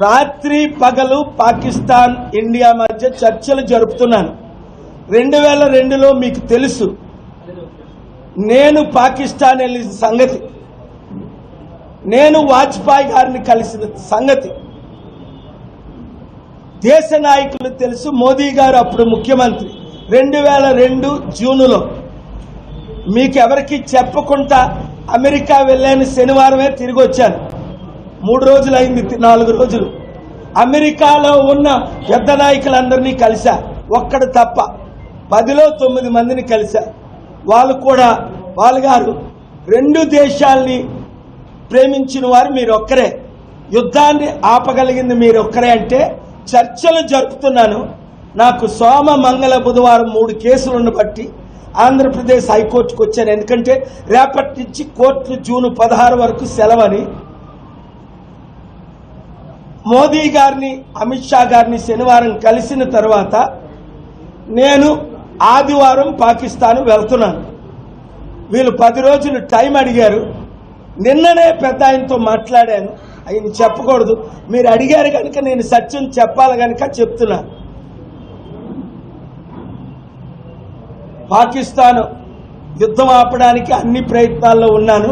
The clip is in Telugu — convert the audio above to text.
రాత్రి పగలు పాకిస్తాన్ ఇండియా మధ్య చర్చలు జరుపుతున్నాను. 2002లో మీకు తెలుసు నేను పాకిస్తాన్ వెళ్ళిన సంగతి, నేను వాజ్పేయి గారిని కలిసిన సంగతి దేశ నాయకులు తెలుసు. మోదీ గారు అప్పుడు ముఖ్యమంత్రి. 2002 జూన్లో మీకెవరికి చెప్పకుండా అమెరికా వెళ్ళాను. శనివారమే తిరిగి వచ్చాను. 3 రోజులు అయింది, 4 రోజులు. అమెరికాలో ఉన్న పెద్ద నాయకులందరినీ కలిసా, ఒక్కడు తప్ప 10లో 9 మందిని కలిసా. వాళ్ళు కూడా వాళ్ళు గారు 2 దేశాల్ని ప్రేమించిన వారు మీరొక్కరే, యుద్ధాన్ని ఆపగలిగింది మీరొక్కరే అంటే చర్చలు జరుపుతున్నాను. నాకు సోమ మంగళ బుధవారం 3 కేసులను బట్టి ఆంధ్రప్రదేశ్ హైకోర్టుకు వచ్చాను. ఎందుకంటే రేపటి నుంచి కోర్టు జూన్ 16 వరకు సెలవని. మోదీ గారిని అమిత్ షా గారిని శనివారం కలిసిన తర్వాత నేను ఆదివారం పాకిస్తాన్ వెళ్తున్నాను. వీళ్ళు 10 రోజులు టైం అడిగారు. నిన్ననే పెద్ద ఆయనతో మాట్లాడాను. ఆయన చెప్పకూడదు, మీరు అడిగారు కనుక నేను సత్యం చెప్పాలి కనుక చెప్తున్నా. పాకిస్తాన్ యుద్ధం ఆపడానికి అన్ని ప్రయత్నాల్లో ఉన్నాను.